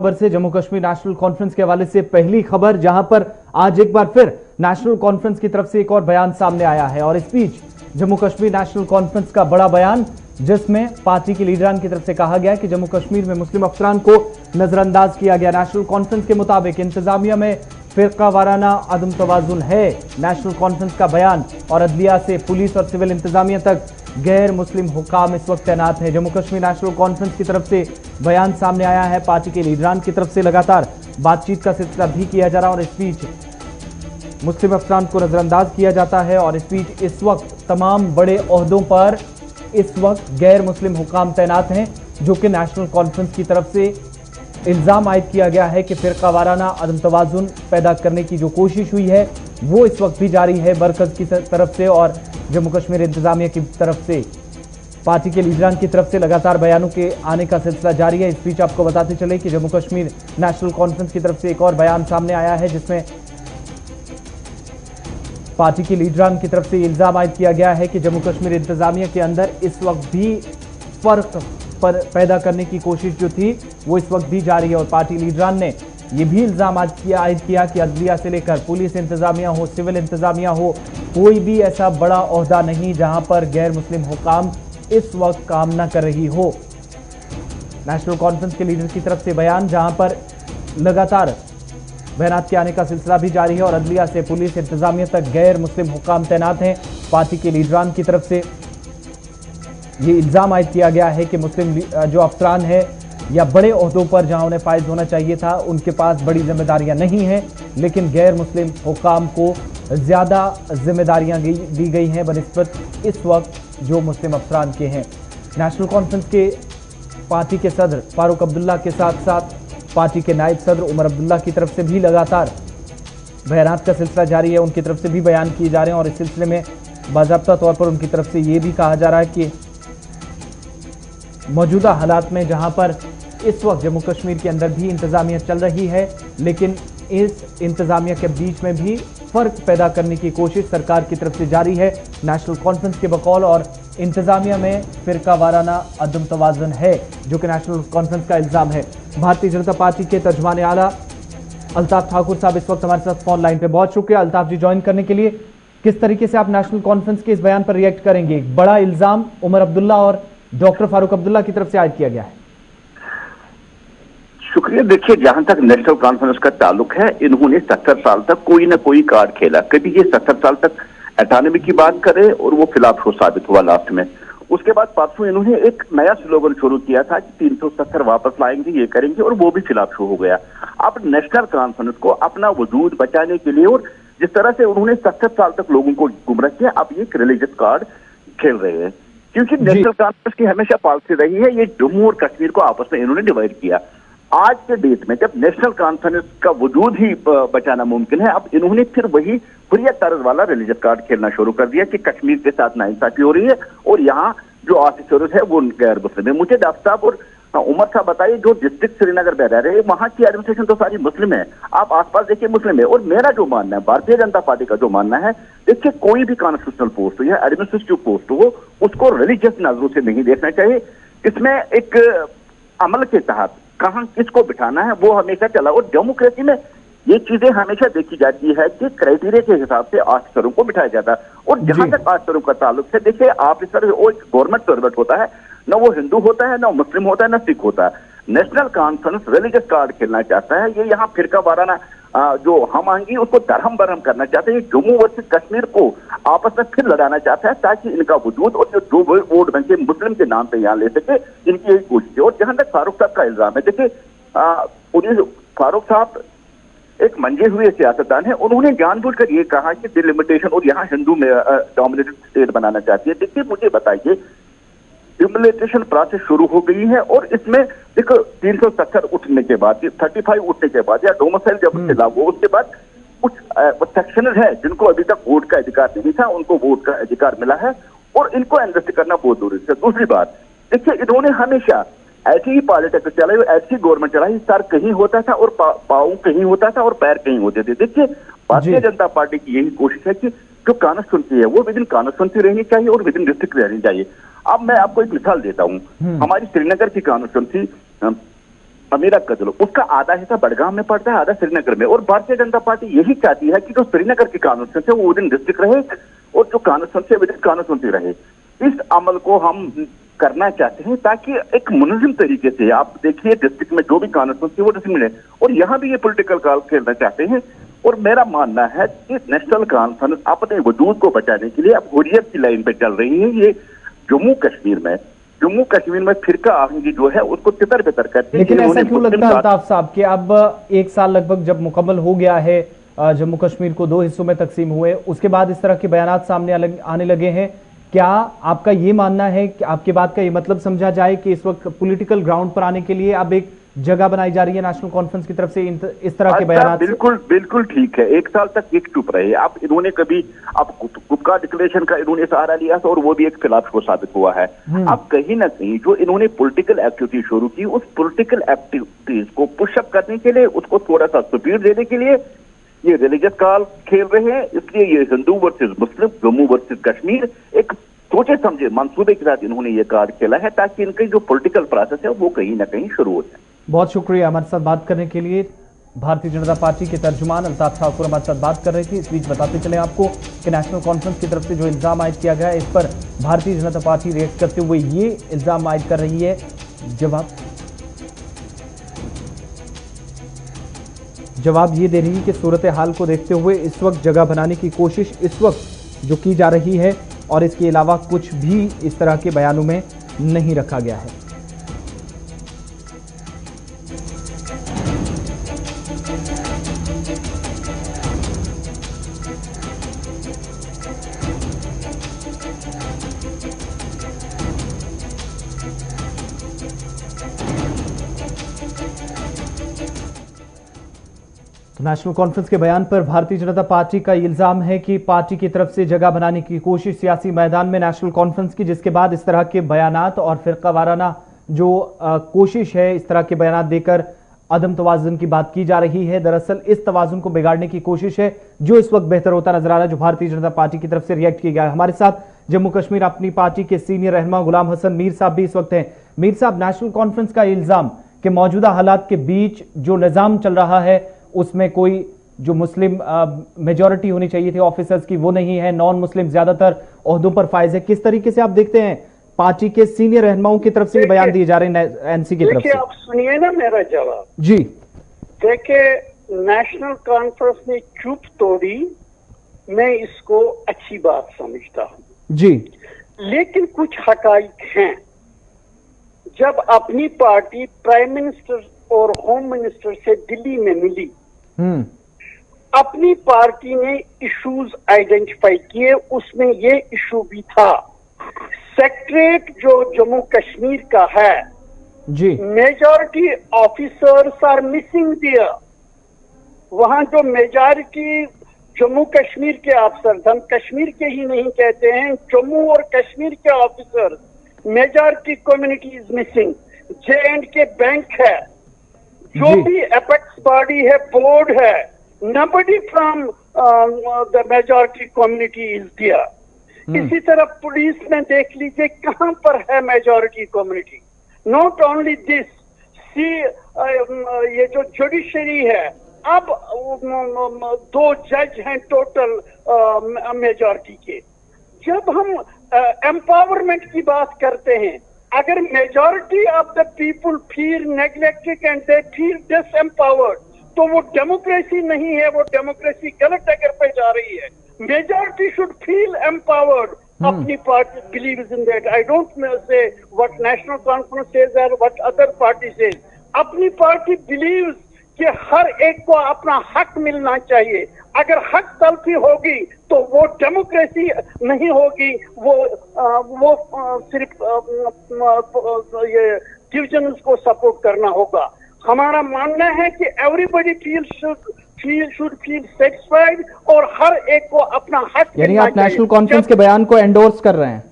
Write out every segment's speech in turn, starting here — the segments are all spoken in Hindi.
खबर से जम्मू कश्मीर नेशनल कॉन्फ्रेंस के हवाले से पहली खबर, जहां पर आज एक बार फिर नेशनल कॉन्फ्रेंस की तरफ से एक और बयान सामने आया है। और इस बीच जम्मू कश्मीर नेशनल कॉन्फ्रेंस का बड़ा बयान, जिसमें पार्टी के लीडरान की तरफ से कहा गया कि जम्मू कश्मीर में मुस्लिम अफसरान को नजरअंदाज किया गया। नेशनल कॉन्फ्रेंस के मुताबिक इंतजामिया में फिरका वाराना अदम तवाजुन है। नेशनल कॉन्फ्रेंस का बयान। और अदलिया से पुलिस और सिविल इंतजामिया तक गैर मुस्लिम हुकाम इस वक्त तैनात है। जम्मू कश्मीर नेशनल कॉन्फ्रेंस की तरफ से बयान सामने आया है। पार्टी के लीडरान की तरफ से लगातार बातचीत का सिलसिला भी किया जा रहा है और इस बीच मुस्लिम अफसरान को नजरअंदाज किया जाता है। और इस बीच इस वक्त तमाम बड़े ओहदों पर इस वक्त गैर मुस्लिम हुकाम तैनात हैं, जो कि नेशनल कॉन्फ्रेंस की तरफ से इल्जाम आयद किया गया है कि फिरका वाराना अदम तवाजुन पैदा करने की जो कोशिश हुई है वो इस वक्त भी जारी है मरकज की तरफ से और जम्मू कश्मीर इंतजामिया की तरफ से। पार्टी के लीडरान की तरफ से लगातार बयानों के आने का सिलसिला जारी है। इस बीच आपको बताते चले कि जम्मू कश्मीर नेशनल कॉन्फ्रेंस की तरफ से एक और बयान सामने आया है, जिसमें पार्टी के लीडरान की तरफ से इल्जाम आयद किया गया है कि जम्मू कश्मीर इंतजामिया के अंदर इस वक्त भी फर्क पर पैदा करने की कोशिश जो थी वो इस वक्त भी जारी है। और पार्टी लीडरान ने यह भी इल्जाम आयद किया कि अदलिया से लेकर पुलिस इंतजामिया हो, सिविल इंतजामिया हो, कोई भी ऐसा बड़ा ओहदा नहीं जहां पर गैर मुस्लिम हुकाम इस वक्त काम न कर रही हो। नेशनल कॉन्फ्रेंस के लीडर की तरफ से बयान, जहां पर लगातार बयानात के आने का सिलसिला भी जारी है और अदलिया से पुलिस इंतजामिया तक गैर मुस्लिम हुकाम तैनात हैं। पार्टी के लीडरान की तरफ से ये इल्जाम आयद किया गया है कि मुस्लिम जो अफसरान है या बड़े ओहदों पर जहां उन्हें फायज होना चाहिए था, उनके पास बड़ी जिम्मेदारियां नहीं हैं, लेकिन गैर मुस्लिम हुकाम को ज्यादा जिम्मेदारियां दी गई हैं बनिस्बत इस वक्त जो मुस्लिम अफसरान के हैं। नेशनल कॉन्फ्रेंस के पार्टी के सदर फारूक अब्दुल्ला के साथ साथ पार्टी के नायब सदर उमर अब्दुल्ला की तरफ से भी लगातार बयानात का सिलसिला जारी है। उनकी तरफ से भी बयान किए जा रहे हैं और इस सिलसिले में बाज़ाब्ता तौर पर उनकी तरफ से ये भी कहा जा रहा है कि मौजूदा हालात में जहां पर इस वक्त जम्मू कश्मीर के अंदर भी इंतजामिया चल रही है, लेकिन इस इंतजामिया के बीच में भी फर्क पैदा करने की कोशिश सरकार की तरफ से जारी है नेशनल कॉन्फ्रेंस के बकौल। और इंतजामिया में फिरका वाराना अदम तवाज़ुन है, जो कि नेशनल कॉन्फ्रेंस का इल्जाम है। भारतीय जनता पार्टी के तर्जुमान आला अल्ताफ ठाकुर साहब इस वक्त हमारे साथ फोन लाइन पे। बहुत शुक्रिया अल्ताफ जी ज्वाइन करने के लिए। किस तरीके से आप नेशनल कॉन्फ्रेंस के इस बयान पर रिएक्ट करेंगे? बड़ा इल्जाम उमर अब्दुल्ला और डॉक्टर फारूक अब्दुल्ला की तरफ से आयद किया गया है। शुक्रिया। देखिए, जहां तक नेशनल कॉन्फ्रेंस का ताल्लुक है, इन्होंने 70 साल तक कोई ना कोई कार्ड खेला। कभी ये 70 साल तक एटॉनमी की बात करे और वो खिलाफ हो साबित हुआ लास्ट में। उसके बाद परसों इन्होंने एक नया स्लोगन शुरू किया था कि 370 वापस लाएंगे, ये करेंगे, और वो भी खिलाफ हो गया। अब नेशनल कॉन्फ्रेंस को अपना वजूद बचाने के लिए और जिस तरह से उन्होंने 70 साल तक लोगों को गुमराह किया, अब ये रिलीजियस कार्ड खेल रहे हैं। क्योंकि नेशनल कॉन्फ्रेंस की हमेशा पॉलिसी रही है ये जम्मू और कश्मीर को आपस में इन्होंने डिवाइड किया। आज के डेट में जब नेशनल कॉन्फ्रेंस का वजूद ही बचाना मुमकिन है, अब इन्होंने फिर वही हुर्रियत तर्ज वाला रिलीजियस कार्ड खेलना शुरू कर दिया कि कश्मीर के साथ नाइंसाफी हो रही है और यहाँ जो ऑफिसर्स है वो गैर मुस्लिम है। मुझे डॉक्टर साहब और उमर साहब बताइए, जो डिस्ट्रिक्ट श्रीनगर में रह रहे हैं वहां की एडमिनिस्ट्रेशन तो सारी मुस्लिम है, आप आसपास देखिए मुस्लिम है। और मेरा जो मानना है, भारतीय जनता पार्टी का जो मानना है, देखिए कोई भी कॉन्स्टिट्यूशनल पोस्ट हो या एडमिनिस्ट्रेटिव पोस्ट हो, उसको रिलीजियस नजरों से नहीं देखना चाहिए। इसमें एक अमल के तहत कहां किसको बिठाना है वो हमेशा चला। और डेमोक्रेसी में ये चीजें हमेशा देखी जाती है कि क्राइटेरिया के हिसाब से ऑफिसरों को बिठाया जाता है। और जहां तक ऑफिसरों का ताल्लुक है, देखिए ऑफिसर वो एक गवर्नमेंट सर्वेंट होता है, ना वो हिंदू होता है, ना मुस्लिम होता है, ना सिख होता है। नेशनल कॉन्फ्रेंस रिलीजियस कार्ड खेलना चाहता है। ये यहाँ फिरका वाराना जो हम आएंगी उसको दरहम बरहम करना चाहते हैं। जम्मू वर्सेस कश्मीर को आपस में फिर लड़ाना चाहता है ताकि इनका वजूद और जो वोट बैंक मुस्लिम के नाम पे यहाँ ले सके, इनकी यही कोशिश है। और जहां तक फारूक साहब का इल्जाम है, देखिए फारूक साहब एक मंजे हुए सियासतदान है। उन्होंने जानबूझकर ये कहा कि डिलिमिटेशन और यहाँ हिंदू में डोमिनेटेड स्टेट बनाना चाहती है। देखिए मुझे बताइए, डिलिमिटेशन प्रोसेस शुरू हो गई है और इसमें देखो 370 उठने के बाद, 35 उठने के बाद या डोमिसाइल जब उससे लागू हो, उसके बाद कुछ सेक्शन है जिनको अभी तक वोट का अधिकार नहीं था, उनको वोट का अधिकार मिला है और इनको इन्वेस्ट करना बहुत जरूरी है। दूसरी बात, देखिए इन्होंने हमेशा ऐसी ही पॉलिटिक्स चलाई, ऐसी गवर्नमेंट चलाई, सर कहीं होता था और पाँव कहीं होता था और पैर कहीं होते थे। देखिए भारतीय जनता पार्टी की यही कोशिश है कि जो कॉन्स्टिट्यूंसी है वो विद इन कॉन्स्टिट्यूंसी रहनी चाहिए और विद इन डिस्ट्रिक्ट रहनी चाहिए। अब मैं आपको एक मिसाल देता हूं, हमारी श्रीनगर की कॉन्स्टिट्यूंसी अमीरा कत्ल, उसका आधा हिस्सा बड़गाम में पड़ता है, आधा श्रीनगर में। और भारतीय जनता पार्टी यही चाहती है कि जो श्रीनगर की कॉन्स्टिट्यूंसी है वो विदिन डिस्ट्रिक्ट रहे और जो कॉन्स्टिट्यूंसी विदिन कॉन्स्टिट्यूंसी रहे। इस अमल को हम करना चाहते हैं ताकि एक मुनज़्ज़म तरीके से, आप देखिए डिस्ट्रिक्ट में जो भी कॉन्स्टिट्यूंसी वो डिस्ट्रिक्ट में, और यहाँ भी ये पॉलिटिकल कॉल खेलना चाहते हैं। और मेरा मानना है कि नेशनल कॉन्फ्रेंस अपने वजूद को बचाने के लिए अब हुर्रियत की लाइन पे चल रही है। ये जम्मू कश्मीर में फिरका आहंगी जो है उसको तितर बितर करके, लेकिन ऐसा क्यों लगता है अल्ताफ साहब कि अब 1 साल लगभग जब मुकम्मल हो गया है, जम्मू कश्मीर को 2 हिस्सों में तकसीम हुए, उसके बाद इस तरह के बयानात सामने आने लगे हैं। क्या आपका ये मानना है कि आपकी बात का ये मतलब समझा जाए कि इस वक्त पॉलिटिकल ग्राउंड पर आने के लिए अब एक जगह बनाई जा रही है नेशनल कॉन्फ्रेंस की तरफ से इस तरह के बयानात? बिल्कुल ठीक है। 1 साल तक एक चुप रहे। अब इन्होंने कभी अब गुपका डिक्लेरेशन का इन्होंने सहारा लिया था और वो भी एक खिलाफ को साबित हुआ है। अब कहीं ना कहीं जो इन्होंने पॉलिटिकल एक्टिविटी शुरू की, उस पॉलिटिकल एक्टिविटीज को पुशअप करने के लिए, उसको थोड़ा सा स्पीड देने के लिए ये रिलीजियस कॉल खेल रहे हैं। इसलिए ये हिंदू वर्सेस मुस्लिम, जम्मू वर्सेस कश्मीर, एक सोचे समझे मंसूबे के साथ इन्होंने ये कार्ड खेला है ताकि इनकी जो पॉलिटिकल प्रोसेस है वो कहीं ना कहीं शुरू हो जाए। बहुत शुक्रिया हमारे साथ बात करने के लिए। भारतीय जनता पार्टी के तर्जुमान अल्ताफ ठाकुर हमारे साथ बात कर रहे थे। इस बीच बताते चले आपको कि नेशनल कॉन्फ्रेंस की तरफ से जो इल्जाम आयद किया गया है, इस पर भारतीय जनता पार्टी रिएक्ट करते हुए ये इल्जाम आयद कर रही है, जवाब ये दे रही है कि सूरत हाल को देखते हुए इस वक्त जगह बनाने की कोशिश इस वक्त जो की जा रही है और इसके अलावा कुछ भी इस तरह के बयानों में नहीं रखा गया है। नेशनल कॉन्फ्रेंस के बयान पर भारतीय जनता पार्टी का इल्जाम है कि पार्टी की तरफ से जगह बनाने की कोशिश सियासी मैदान में नेशनल कॉन्फ्रेंस की, जिसके बाद इस तरह के बयानात और फिरकावाराना जो कोशिश है इस तरह के बयानात देकर अदम तवाज़ुन की बात की जा रही है। दरअसल इस तवाज़ुन को बिगाड़ने की कोशिश है जो इस वक्त बेहतर होता नजर आ रहा है, जो भारतीय जनता पार्टी की तरफ से रिएक्ट किया गया है। हमारे साथ जम्मू कश्मीर अपनी पार्टी के सीनियर रहनुमा गुलाम हसन मीर साहब भी इस वक्त हैं। मीर साहब, नेशनल कॉन्फ्रेंस का इल्जाम कि मौजूदा हालात के बीच जो निज़ाम चल रहा है उसमें कोई जो मुस्लिम मेजॉरिटी होनी चाहिए थी ऑफिसर्स की वो नहीं है, नॉन मुस्लिम ज्यादातर ओहदों पर फायज है। किस तरीके से आप देखते हैं पार्टी के सीनियर रहनुमाओं की तरफ से बयान दिए जा रहे हैं एनसी की तरफ से? आप सुनिए ना मेरा जवाब जी। देखिए, नेशनल कॉन्फ्रेंस ने चुप तोड़ी, मैं इसको अच्छी बात समझता हूं जी, लेकिन कुछ हकाइक हैं। जब अपनी पार्टी प्राइम मिनिस्टर और होम मिनिस्टर से दिल्ली में मिली, अपनी पार्टी ने इश्यूज आइडेंटिफाई किए, उसमें ये इशू भी था सेक्रेटरीट जो जम्मू कश्मीर का है जी, मेजॉरिटी ऑफिसर्स आर मिसिंग दियर। वहां जो मेजॉरिटी जम्मू कश्मीर के अफसर, हम कश्मीर के ही नहीं कहते हैं, जम्मू और कश्मीर के officer, majority community is missing. J&K bank है, जो भी एपेक्स बॉडी है, बोर्ड है, nobody from the majority community is there। इसी तरह पुलिस में देख लीजिए कहां पर है majority community. Not only this, ये जो जुडिशरी है, अब 2 जज हैं टोटल मेजॉरिटी के। जब हम एम्पावरमेंट की बात करते हैं, अगर majority of the people feel neglected and they feel disempowered, तो वो डेमोक्रेसी नहीं है, वो डेमोक्रेसी गलत जगह पे जा रही है। Majority should feel empowered. Apni party believes in that. I don't say what national conference says और what other party says. Apni party believes कि हर एक को अपना हक मिलना चाहिए। अगर हक तलफी होगी तो वो डेमोक्रेसी नहीं होगी, वो सिर्फ ये डिविजन्स को सपोर्ट करना होगा। हमारा मानना है कि एवरीबॉडी शुड फील सेटिस्फाइड और हर एक को अपना हक, यानी आप नेशनल कॉन्फ्रेंस के बयान को एंडोर्स कर रहे हैं?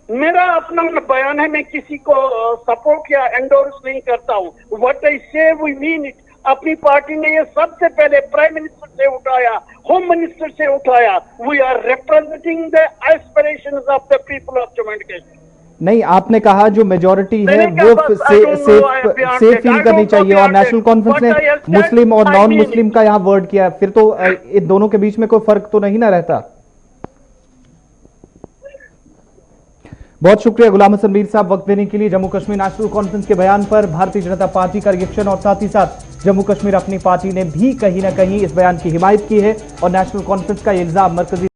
मेरा अपना बयान है, मैं किसी को सपोर्ट या एंडोर्स नहीं करता हूँ। व्हाट आई से वी मीन इट। अपनी पार्टी ने ये सबसे पहले प्राइम मिनिस्टर से उठाया, होम मिनिस्टर से उठाया। We are representing the aspirations of the people of Jammu and Kashmir. नहीं, आपने कहा जो मेजोरिटी है मैंने वो कहा, बस, I don't know, I have beyond safe it. Feel I करनी don't know चाहिए, और beyond national it. Conference What I ने have said, मुस्लिम और I non mean Muslim it. का यहाँ वर्ड किया, फिर तो इन दोनों के बीच में कोई फर्क तो नहीं ना रहता। बहुत शुक्रिया गुलाम हसन मीर साहब वक्त देने के लिए। जम्मू कश्मीर नेशनल कॉन्फ्रेंस के बयान पर भारतीय जनता पार्टी का रिएक्शन, और साथ ही साथ जम्मू कश्मीर अपनी पार्टी ने भी कहीं ना कहीं इस बयान की हिमायत की है और नेशनल कॉन्फ्रेंस का इल्जाम मरकजी